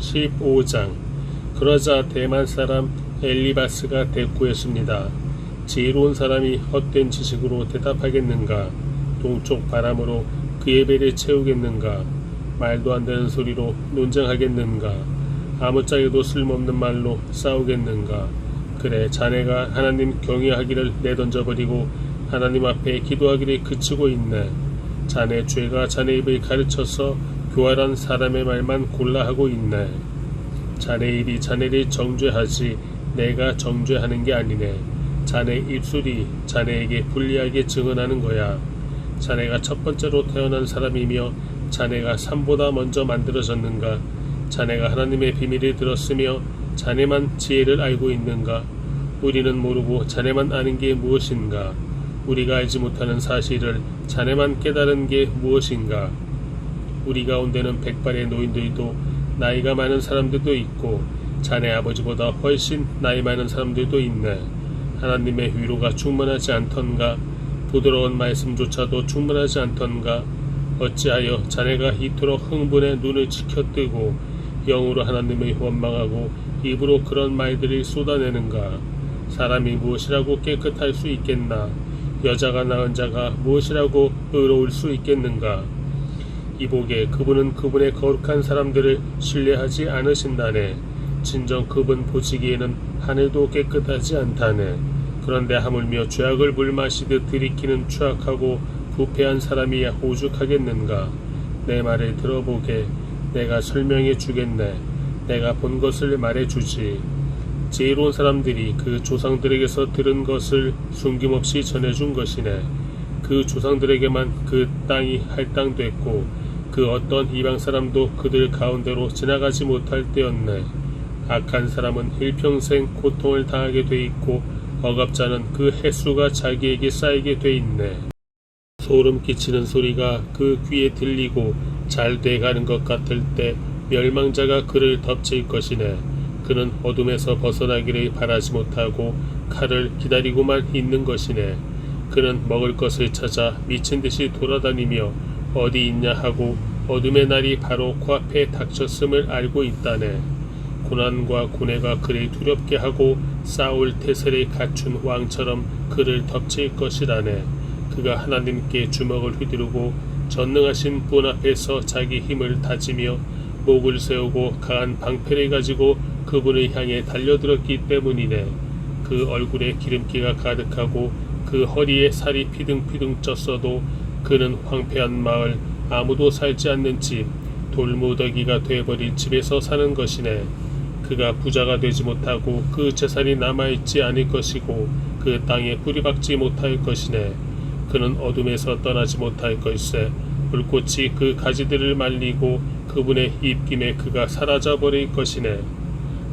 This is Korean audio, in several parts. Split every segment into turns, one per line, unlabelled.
15장. 그러자 대만 사람 엘리바스가 대꾸했습니다. 지혜로운 사람이 헛된 지식으로 대답하겠는가? 동쪽 바람으로 그의 배를 채우겠는가? 말도 안 되는 소리로 논쟁하겠는가? 아무짝에도 쓸모없는 말로 싸우겠는가? 그래, 자네가 하나님 경외하기를 내던져버리고 하나님 앞에 기도하기를 그치고 있네. 자네 죄가 자네 입을 가르쳐서 교활한 사람의 말만 골라 하고 있네. 자네 입이 자네를 정죄하지 내가 정죄하는 게 아니네. 자네 입술이 자네에게 불리하게 증언하는 거야. 자네가 첫 번째로 태어난 사람이며 자네가 삶보다 먼저 만들어졌는가? 자네가 하나님의 비밀을 들었으며 자네만 지혜를 알고 있는가? 우리는 모르고 자네만 아는 게 무엇인가? 우리가 알지 못하는 사실을 자네만 깨달은 게 무엇인가? 우리 가운데는 백발의 노인들도 나이가 많은 사람들도 있고 자네 아버지보다 훨씬 나이 많은 사람들도 있네. 하나님의 위로가 충분하지 않던가? 부드러운 말씀조차도 충분하지 않던가? 어찌하여 자네가 이토록 흥분해 눈을 치켜뜨고 영으로 하나님을 원망하고 입으로 그런 말들을 쏟아내는가? 사람이 무엇이라고 깨끗할 수 있겠나? 여자가 낳은 자가 무엇이라고 의로울 수 있겠는가? 이보게 그분은 그분의 거룩한 사람들을 신뢰하지 않으신다네. 진정 그분 보시기에는 하늘도 깨끗하지 않다네. 그런데 하물며 죄악을 물 마시듯 들이키는 추악하고 부패한 사람이야 오죽하겠는가? 내 말을 들어보게. 내가 설명해 주겠네. 내가 본 것을 말해 주지. 지혜로운 사람들이 그 조상들에게서 들은 것을 숨김없이 전해준 것이네. 그 조상들에게만 그 땅이 할당됐고 그 어떤 이방 사람도 그들 가운데로 지나가지 못할 때였네. 악한 사람은 일평생 고통을 당하게 돼 있고 억압자는 그 횟수가 자기에게 쌓이게 돼 있네. 소름 끼치는 소리가 그 귀에 들리고 잘 돼가는 것 같을 때 멸망자가 그를 덮칠 것이네. 그는 어둠에서 벗어나기를 바라지 못하고 칼을 기다리고만 있는 것이네. 그는 먹을 것을 찾아 미친 듯이 돌아다니며 어디 있냐 하고 어둠의 날이 바로 코앞에 닥쳤음을 알고 있다네. 고난과 고뇌가 그를 두렵게 하고 싸울 태세를 갖춘 왕처럼 그를 덮칠 것이라네. 그가 하나님께 주먹을 휘두르고 전능하신 분 앞에서 자기 힘을 다지며 목을 세우고 강한 방패를 가지고 그분을 향해 달려들었기 때문이네. 그 얼굴에 기름기가 가득하고 그 허리에 살이 피둥피둥 쪘어도 그는 황폐한 마을, 아무도 살지 않는 집, 돌무더기가 되어버린 집에서 사는 것이네. 그가 부자가 되지 못하고 그 재산이 남아있지 않을 것이고 그 땅에 뿌리박지 못할 것이네. 그는 어둠에서 떠나지 못할 것이세. 불꽃이 그 가지들을 말리고 그분의 입김에 그가 사라져버릴 것이네.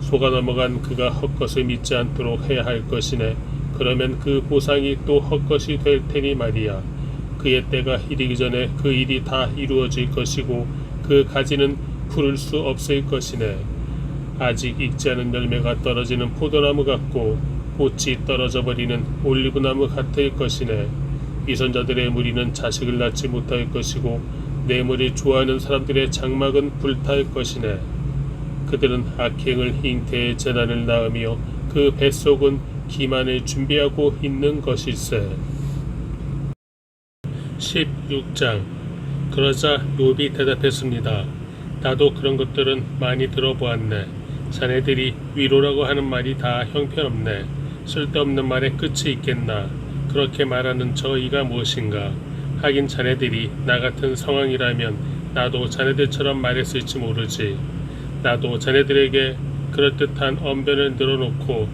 속아 넘어간 그가 헛것을 믿지 않도록 해야 할 것이네. 그러면 그 보상이 또 헛것이 될 테니 말이야. 그의 때가 이르기 전에 그 일이 다 이루어질 것이고 그 가지는 풀을 수 없을 것이네. 아직 익지 않은 열매가 떨어지는 포도나무 같고 꽃이 떨어져 버리는 올리브나무 같을 것이네. 위선자들의 무리는 자식을 낳지 못할 것이고 뇌물을 좋아하는 사람들의 장막은 불탈 것이네. 그들은 악행을 잉태의 재난을 낳으며 그 뱃속은 기만을 준비하고 있는 것일세. 16장. 그러자 욥이 대답했습니다. 나도 그런 것들은 많이 들어보았네. 자네들이 위로라고 하는 말이 다 형편없네. 쓸데없는 말에 끝이 있겠나. 그렇게 말하는 저희가 무엇인가. 하긴 자네들이 나 같은 상황이라면 나도 자네들처럼 말했을지 모르지. 나도 자네들에게 그럴듯한 언변을 늘어놓고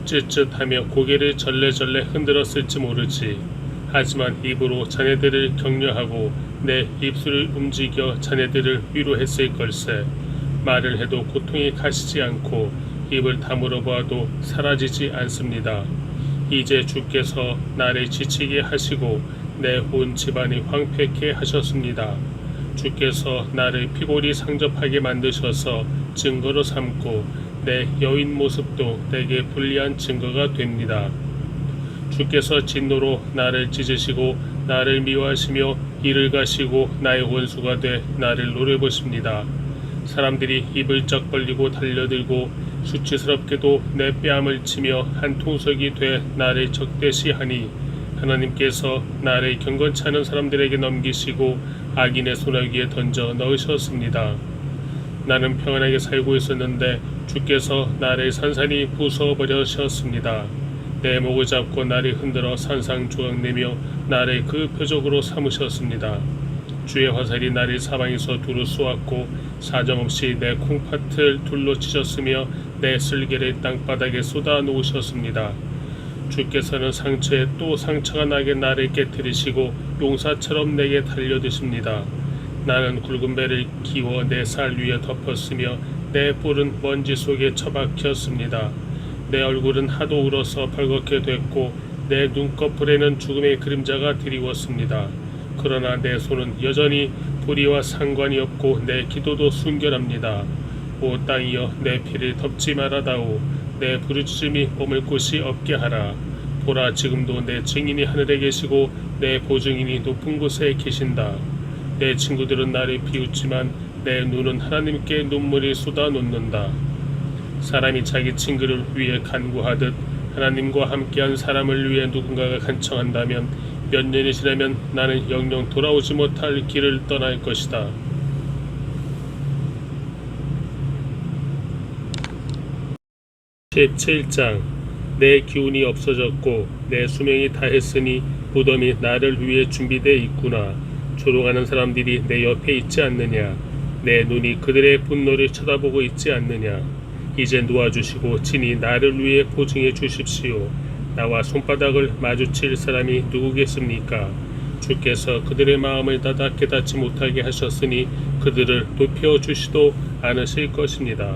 쯧쯧하며 고개를 절레절레 흔들었을지 모르지. 하지만 입으로 자네들을 격려하고 내 입술을 움직여 자네들을 위로했을 걸세. 말을 해도 고통이 가시지 않고 입을 다물어 보아도 사라지지 않습니다. 이제 주께서 나를 지치게 하시고 내 온 집안이 황폐케 하셨습니다. 주께서 나를 피골이 상접하게 만드셔서 증거로 삼고 내 여인 모습도 내게 불리한 증거가 됩니다. 주께서 진노로 나를 찢으시고 나를 미워하시며 이를 가시고 나의 원수가 돼 나를 노려보십니다. 사람들이 입을 쩍 벌리고 달려들고 수치스럽게도 내 뺨을 치며 한 통속이 돼 나를 적대시하니 하나님께서 나를 경건치 않은 사람들에게 넘기시고 악인의 손아귀에 던져 넣으셨습니다. 나는 평안하게 살고 있었는데 주께서 나를 산산히 부숴버리셨습니다. 내 목을 잡고 나를 흔들어 산상조각내며 나를 그 표적으로 삼으셨습니다. 주의 화살이 나를 사방에서 두루 쏘았고 사정없이 내 콩팥을 둘러 치셨으며 내 쓸개를 땅바닥에 쏟아 놓으셨습니다. 주께서는 상처에 또 상처가 나게 나를 깨뜨리시고 용사처럼 내게 달려드십니다. 나는 굵은 배를 기워 내 살 위에 덮었으며 내 뿔은 먼지 속에 처박혔습니다. 내 얼굴은 하도 울어서 벌겋게 됐고 내 눈꺼풀에는 죽음의 그림자가 드리웠습니다. 그러나 내 손은 여전히 불의와 상관이 없고 내 기도도 순결합니다. 오 땅이여 내 피를 덮지 말아다오. 내 부르짖음이 머물 곳이 없게 하라. 보라 지금도 내 증인이 하늘에 계시고 내 보증인이 높은 곳에 계신다. 내 친구들은 나를 비웃지만 내 눈은 하나님께 눈물이 쏟아놓는다. 사람이 자기 친구를 위해 간구하듯 하나님과 함께한 사람을 위해 누군가가 간청한다면 몇 년이 지나면 나는 영영 돌아오지 못할 길을 떠날 것이다. 제7장 내 기운이 없어졌고 내 수명이 다했으니 무덤이 나를 위해 준비되어 있구나. 조롱하는 사람들이 내 옆에 있지 않느냐. 내 눈이 그들의 분노를 쳐다보고 있지 않느냐. 이제 놓아주시고 친히 나를 위해 보증해 주십시오. 나와 손바닥을 마주칠 사람이 누구겠습니까? 주께서 그들의 마음을 닫아 깨닫지 못하게 하셨으니 그들을 높여주시도 않으실 것입니다.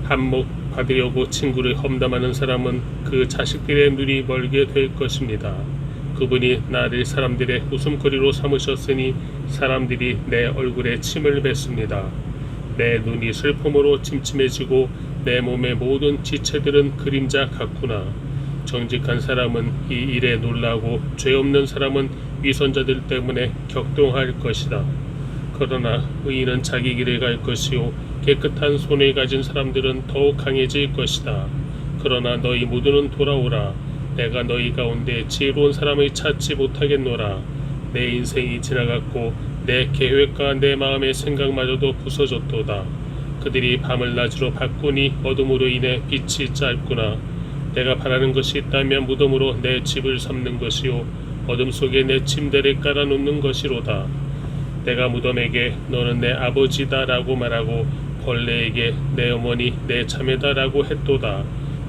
한몫 받으려고 친구를 험담하는 사람은 그 자식들의 눈이 멀게 될 것입니다. 그분이 나를 사람들의 웃음거리로 삼으셨으니 사람들이 내 얼굴에 침을 뱉습니다. 내 눈이 슬픔으로 침침해지고 내 몸의 모든 지체들은 그림자 같구나. 정직한 사람은 이 일에 놀라고 죄 없는 사람은 위선자들 때문에 격동할 것이다. 그러나 의인은 자기 길을 갈 것이요 깨끗한 손을 가진 사람들은 더욱 강해질 것이다. 그러나 너희 모두는 돌아오라. 내가 너희 가운데 지혜로운 사람을 찾지 못하겠노라. 내 인생이 지나갔고 내 계획과 내 마음의 생각마저도 부서졌도다. 그들이 밤을 낮으로 바꾸니 어둠으로 인해 빛이 짧구나. 내가 바라는 것이 있다면 무덤으로 내 집을 삼는 것이요 어둠 속에 내 침대를 깔아놓는 것이로다. 내가 무덤에게 너는 내 아버지다 라고 말하고 벌레에게 내 어머니 내 자매다 라고 했도다.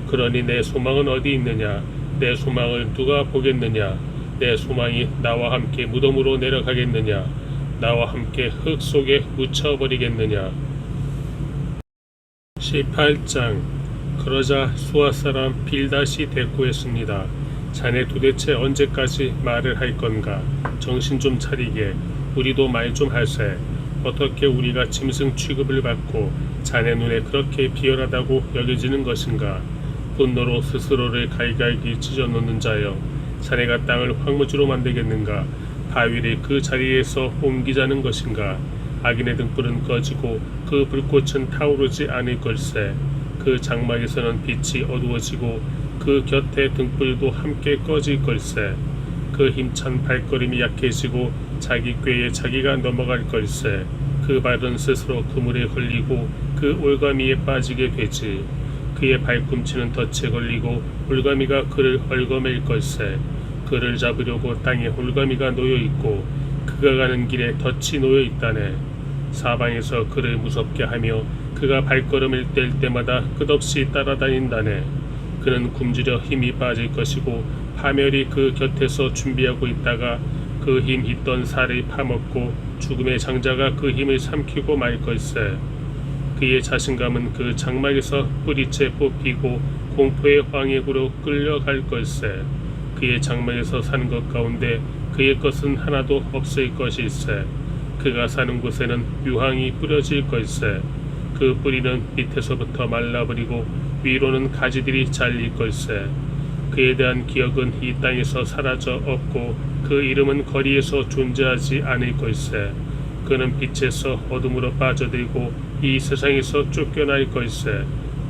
그러니 내 소망은 어디 있느냐. 내 소망을 누가 보겠느냐. 내 소망이 나와 함께 무덤으로 내려가겠느냐. 나와 함께 흙 속에 묻혀버리겠느냐. 18장 그러자 수아 사람 빌닷이 대꾸했습니다. 자네 도대체 언제까지 말을 할 건가? 정신 좀 차리게. 우리도 말 좀 할세. 어떻게 우리가 짐승 취급을 받고 자네 눈에 그렇게 비열하다고 여겨지는 것인가? 분노로 스스로를 갈갈기 찢어놓는 자여, 자네가 땅을 황무지로 만들겠는가? 바위를 그 자리에서 옮기자는 것인가? 악인의 등불은 꺼지고 그 불꽃은 타오르지 않을 걸세. 그 장막에서는 빛이 어두워지고 그 곁에 등불도 함께 꺼질 걸세. 그 힘찬 발걸음이 약해지고 자기 꾀에 자기가 넘어갈 걸세. 그 발은 스스로 그물에 걸리고 그 올가미에 빠지게 되지. 그의 발꿈치는 덫에 걸리고 올가미가 그를 얽어맬 걸세. 그를 잡으려고 땅에 올가미가 놓여있고 그가 가는 길에 덫이 놓여있다네. 사방에서 그를 무섭게 하며 그가 발걸음을 뗄 때마다 끝없이 따라다닌다네. 그는 굶주려 힘이 빠질 것이고 파멸이 그 곁에서 준비하고 있다가 그 힘 있던 살을 파먹고 죽음의 장자가 그 힘을 삼키고 말 걸세. 그의 자신감은 그 장막에서 뿌리채 뽑히고 공포의 황해구로 끌려갈 걸세. 그의 장막에서 사는 것 가운데 그의 것은 하나도 없을 것일세. 그가 사는 곳에는 유황이 뿌려질 걸세. 그 뿌리는 밑에서부터 말라버리고 위로는 가지들이 잘릴 걸세. 그에 대한 기억은 이 땅에서 사라져 없고 그 이름은 거리에서 존재하지 않을 걸세. 그는 빛에서 어둠으로 빠져들고 이 세상에서 쫓겨날 것이세.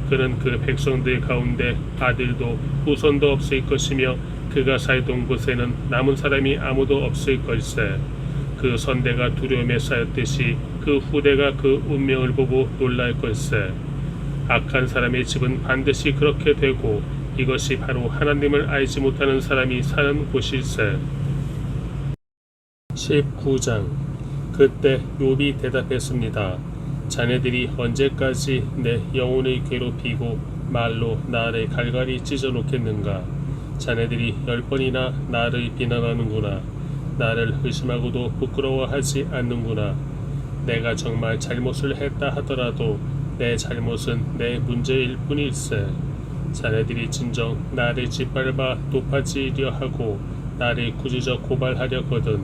그는 그 백성들 가운데 아들도 후손도 없을 것이며 그가 살던 곳에는 남은 사람이 아무도 없을 것이세. 그 선대가 두려움에 쌓였듯이 그 후대가 그 운명을 보고 놀랄 것이세. 악한 사람의 집은 반드시 그렇게 되고 이것이 바로 하나님을 알지 못하는 사람이 사는 곳일세. 19장. 그때 욥이 대답했습니다. 자네들이 언제까지 내 영혼을 괴롭히고 말로 나를 갈갈이 찢어놓겠는가. 자네들이 10번이나 나를 비난하는구나. 나를 의심하고도 부끄러워하지 않는구나. 내가 정말 잘못을 했다 하더라도 내 잘못은 내 문제일 뿐일세. 자네들이 진정 나를 짓밟아 높아지려 하고 나를 꾸짖어 고발하려거든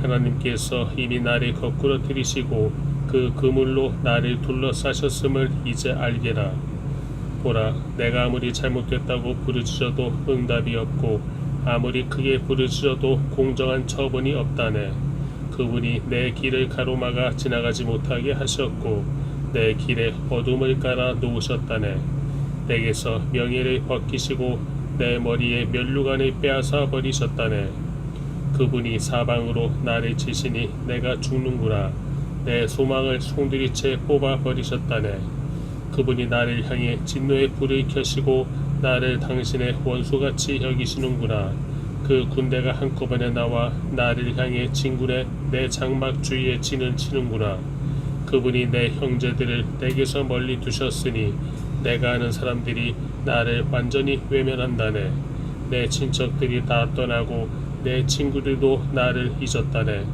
하나님께서 이미 나를 거꾸로 들이시고 그 그물로 나를 둘러싸셨음을 이제 알게라. 보라, 내가 아무리 잘못됐다고 부르짖어도 응답이 없고 아무리 크게 부르짖어도 공정한 처분이 없다네. 그분이 내 길을 가로막아 지나가지 못하게 하셨고 내 길에 어둠을 깔아 놓으셨다네. 내게서 명예를 벗기시고 내 머리에 면류관을 빼앗아 버리셨다네. 그분이 사방으로 나를 치시니 내가 죽는구나. 내 소망을 송두리째 뽑아 버리셨다네. 그분이 나를 향해 진노의 불을 켜시고 나를 당신의 원수같이 여기시는구나. 그 군대가 한꺼번에 나와 나를 향해 진군해 내 장막 주위에 진을 치는구나. 그분이 내 형제들을 내게서 멀리 두셨으니 내가 아는 사람들이 나를 완전히 외면한다네. 내 친척들이 다 떠나고 내 친구들도 나를 잊었다네.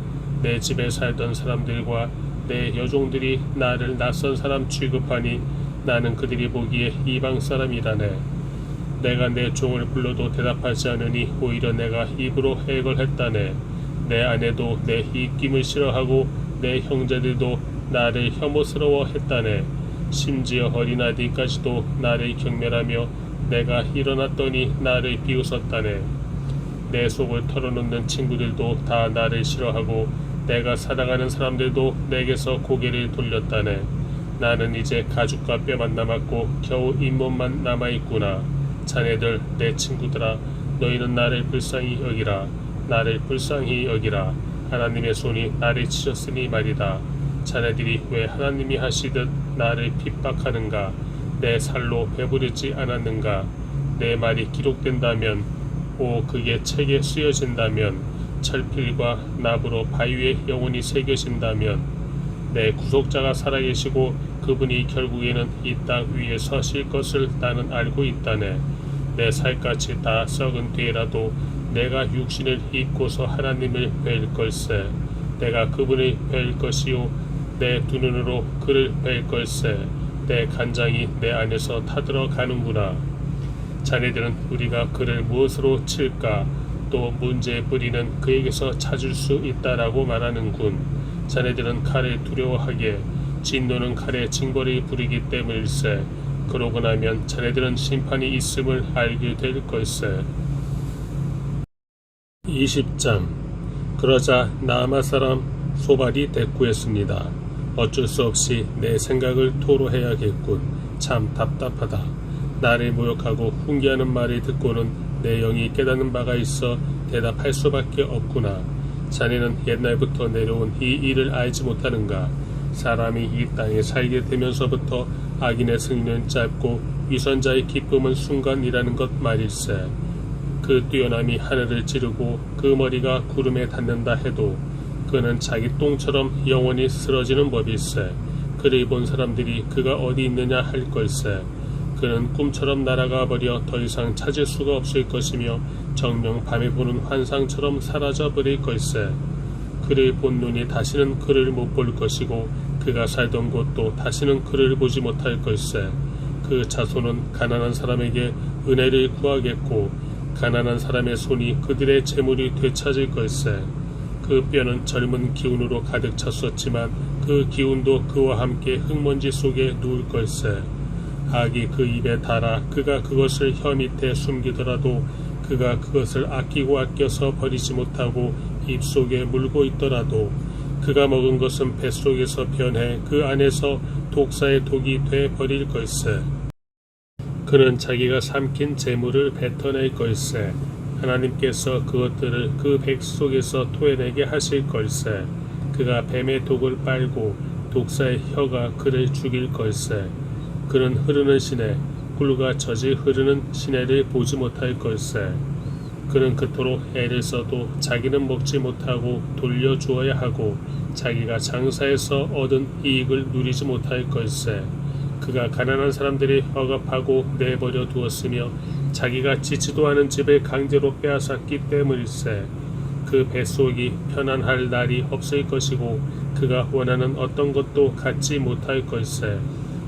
내 집에 살던 사람들과 내 여종들이 나를 낯선 사람 취급하니 나는 그들이 보기에 이방 사람이라네. 내가 내 종을 불러도 대답하지 않으니 오히려 내가 입으로 해걸했다네. 내 아내도 내 입김을 싫어하고 내 형제들도 나를 혐오스러워했다네. 심지어 어린아이들까지도 나를 경멸하며 내가 일어났더니 나를 비웃었다네. 내 속을 털어놓는 친구들도 다 나를 싫어하고 내가 사랑하는 사람들도 내게서 고개를 돌렸다네. 나는 이제 가죽과 뼈만 남았고 겨우 잇몸만 남아있구나. 자네들 내 친구들아, 너희는 나를 불쌍히 여기라. 나를 불쌍히 여기라. 하나님의 손이 나를 치셨으니 말이다. 자네들이 왜 하나님이 하시듯 나를 핍박하는가. 내 살로 배부르지 않았는가. 내 말이 기록된다면, 그게 책에 쓰여진다면, 철필과 나무로 바위에 영원히 새겨진다면, 내 구속자가 살아계시고 그분이 결국에는 이 땅 위에 서실 것을 나는 알고 있다네. 내 살갗이 다 썩은 뒤에라도 내가 육신을 입고서 하나님을 뵐 걸세. 내가 그분을 뵐 것이요 내 두 눈으로 그를 뵐 걸세. 내 간장이 내 안에서 타들어 가는구나. 자네들은 우리가 그를 무엇으로 칠까? 또 문제의 뿌리는 그에게서 찾을 수 있다라고 말하는군. 자네들은 칼을 두려워하기에 진노는 칼의 징벌을 부리기 때문일세. 그러고 나면 자네들은 심판이 있음을 알게 될 걸세. 20장. 그러자 나아마 사람 소발이 대꾸했습니다. 어쩔 수 없이 내 생각을 토로해야겠군. 참 답답하다. 나를 모욕하고 훈계하는 말을 듣고는 내 영이 깨닫는 바가 있어 대답할 수밖에 없구나. 자네는 옛날부터 내려온 이 일을 알지 못하는가. 사람이 이 땅에 살게 되면서부터 악인의 승리는 짧고 위선자의 기쁨은 순간이라는 것 말일세. 그 뛰어남이 하늘을 찌르고 그 머리가 구름에 닿는다 해도 그는 자기 똥처럼 영원히 쓰러지는 법일세. 그를 본 사람들이 그가 어디 있느냐 할 걸세. 그는 꿈처럼 날아가 버려 더 이상 찾을 수가 없을 것이며 정녕 밤에 보는 환상처럼 사라져 버릴 걸세. 그를 본 눈이 다시는 그를 못 볼 것이고 그가 살던 곳도 다시는 그를 보지 못할 걸세. 그 자손은 가난한 사람에게 은혜를 구하겠고 가난한 사람의 손이 그들의 재물이 되찾을 걸세. 그 뼈는 젊은 기운으로 가득 찼었지만 그 기운도 그와 함께 흙먼지 속에 누울 걸세. 악이 그 입에 달아 그가 그것을 혀 밑에 숨기더라도 그가 그것을 아끼고 아껴서 버리지 못하고 입속에 물고 있더라도 그가 먹은 것은 뱃속에서 변해 그 안에서 독사의 독이 돼 버릴 걸세. 그는 자기가 삼킨 재물을 뱉어낼 걸세. 하나님께서 그것들을 그 백 속에서 토해내게 하실 걸세. 그가 뱀의 독을 빨고 독사의 혀가 그를 죽일 걸세. 그는 흐르는 시내, 꿀과 젖이 흐르는 시내를 보지 못할 걸세. 그는 그토록 애를 써도 자기는 먹지 못하고 돌려주어야 하고 자기가 장사해서 얻은 이익을 누리지 못할 걸세. 그가 가난한 사람들이 억압하고 내버려 두었으며 자기가 지지도 않은 집을 강제로 빼앗았기 때문일세. 그 뱃속이 편안할 날이 없을 것이고 그가 원하는 어떤 것도 갖지 못할 걸세.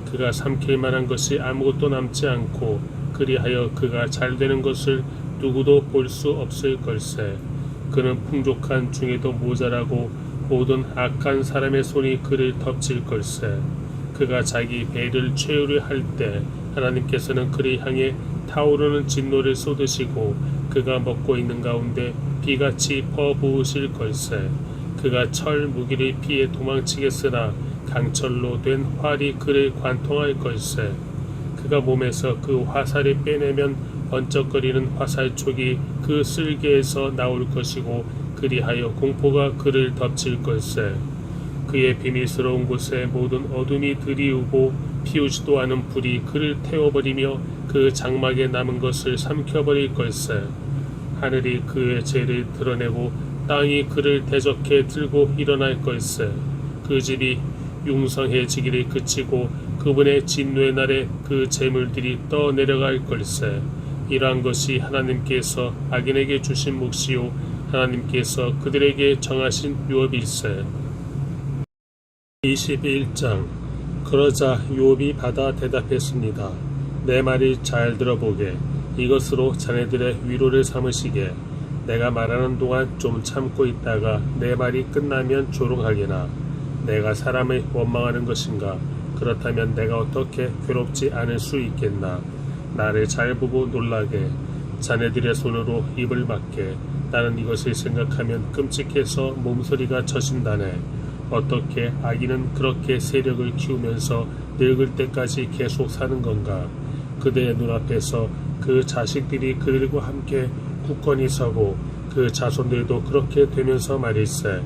그가 삼킬 만한 것이 아무것도 남지 않고 그리하여 그가 잘되는 것을 누구도 볼 수 없을 걸세. 그는 풍족한 중에도 모자라고 모든 악한 사람의 손이 그를 덮칠 걸세. 그가 자기 배를 채우려 할 때 하나님께서는 그를 향해 타오르는 진노를 쏟으시고 그가 먹고 있는 가운데 비같이 퍼부으실 걸세. 그가 철 무기를 피해 도망치겠으나 강철로 된 활이 그를 관통할 걸세. 그가 몸에서 그 화살을 빼내면 번쩍거리는 화살촉이 그 쓸개에서 나올 것이고 그리하여 공포가 그를 덮칠 걸세. 그의 비밀스러운 곳에 모든 어둠이 들이우고 피우지도 않은 불이 그를 태워버리며 그 장막에 남은 것을 삼켜버릴 걸세. 하늘이 그의 죄를 드러내고 땅이 그를 대적해 들고 일어날 걸세. 그 집이 융성해지기를 그치고 그분의 진노의 날에 그 재물들이 떠내려갈 걸세. 이러한 것이 하나님께서 악인에게 주신 몫이요 하나님께서 그들에게 정하신 유업일세. 21장. 그러자 욥이 받아 대답했습니다. 내 말을 잘 들어보게. 이것으로 자네들의 위로를 삼으시게. 내가 말하는 동안 좀 참고 있다가 내 말이 끝나면 조롱하게나. 내가 사람을 원망하는 것인가? 그렇다면 내가 어떻게 괴롭지 않을 수 있겠나? 나를 잘 보고 놀라게. 자네들의 손으로 입을 막게. 나는 이것을 생각하면 끔찍해서 몸소리가 젖은다네. 어떻게 아기는 그렇게 세력을 키우면서 늙을 때까지 계속 사는 건가? 그대의 눈앞에서 그 자식들이 그들과 함께 굳건히 서고 그 자손들도 그렇게 되면서 말일세.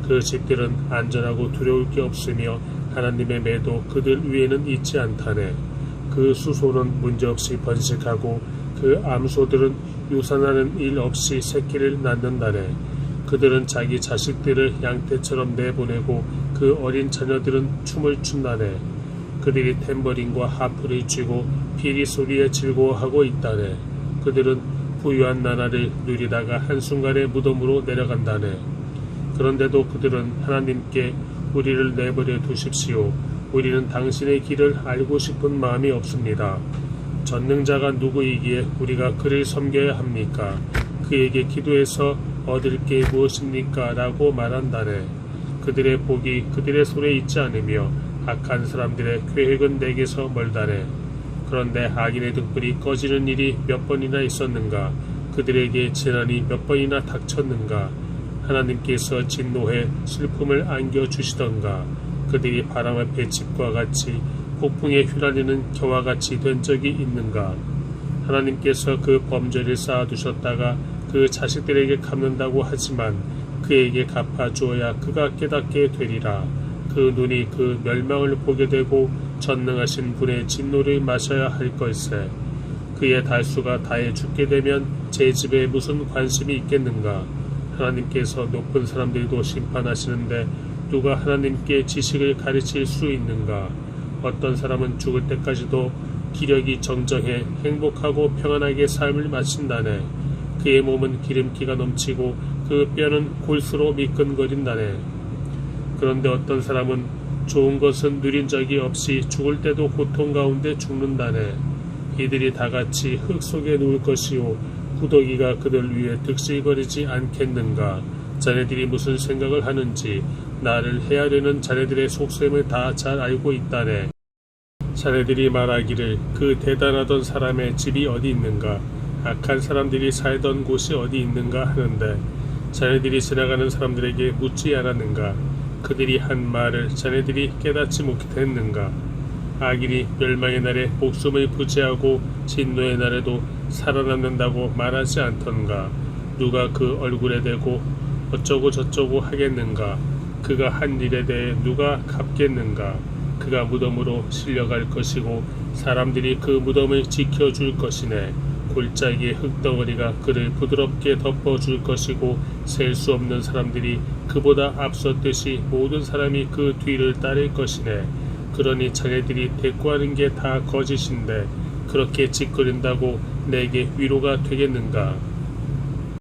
그 집들은 안전하고 두려울 게 없으며 하나님의 매도 그들 위에는 있지 않다네. 그 수소는 문제없이 번식하고 그 암소들은 유산하는 일 없이 새끼를 낳는다네. 그들은 자기 자식들을 양떼처럼 내보내고 그 어린 자녀들은 춤을 춘다네. 그들이 탬버린과 하프를 쥐고 피리 소리에 즐거워하고 있다네. 그들은 부유한 나라를 누리다가 한순간에 무덤으로 내려간다네. 그런데도 그들은 하나님께 우리를 내버려 두십시오. 우리는 당신의 길을 알고 싶은 마음이 없습니다. 전능자가 누구이기에 우리가 그를 섬겨야 합니까? 그에게 기도해서 얻을 게 무엇입니까? 라고 말한다네. 그들의 복이 그들의 손에 있지 않으며 악한 사람들의 계획은 내게서 멀다네. 그런데 악인의 등불이 꺼지는 일이 몇 번이나 있었는가? 그들에게 재난이 몇 번이나 닥쳤는가? 하나님께서 진노해 슬픔을 안겨주시던가? 그들이 바람 앞에 집과 같이 폭풍에 휘날리는 겨와 같이 된 적이 있는가? 하나님께서 그 범죄를 쌓아두셨다가 그 자식들에게 갚는다고 하지만 그에게 갚아주어야 그가 깨닫게 되리라. 그 눈이 그 멸망을 보게 되고 전능하신 분의 진노를 마셔야 할 걸세. 그의 달수가 다해 죽게 되면 제 집에 무슨 관심이 있겠는가? 하나님께서 높은 사람들도 심판하시는데 누가 하나님께 지식을 가르칠 수 있는가? 어떤 사람은 죽을 때까지도 기력이 정정해 행복하고 평안하게 삶을 마친다네. 그의 몸은 기름기가 넘치고 그 뼈는 골수로 미끈거린다네. 그런데 어떤 사람은 좋은 것은 누린 적이 없이 죽을 때도 고통 가운데 죽는다네. 이들이 다같이 흙 속에 누울 것이요 구더기가 그들 위에 득실거리지 않겠는가? 자네들이 무슨 생각을 하는지 나를 헤아려는 자네들의 속셈을 다 잘 알고 있다네. 자네들이 말하기를 그 대단하던 사람의 집이 어디 있는가? 악한 사람들이 살던 곳이 어디 있는가 하는데 자네들이 지나가는 사람들에게 묻지 않았는가? 그들이 한 말을 자네들이 깨닫지 못했는가? 악인이 멸망의 날에 목숨을 부지하고 진노의 날에도 살아남는다고 말하지 않던가? 누가 그 얼굴에 대고 어쩌고 저쩌고 하겠는가? 그가 한 일에 대해 누가 갚겠는가? 그가 무덤으로 실려갈 것이고 사람들이 그 무덤을 지켜줄 것이네. 골짜기의 흙덩어리가 그를 부드럽게 덮어줄 것이고 셀 수 없는 사람들이 그보다 앞섰듯이 모든 사람이 그 뒤를 따를 것이네. 그러니 자네들이 대꾸하는 게 다 거짓인데 그렇게 짓거린다고 내게 위로가 되겠는가?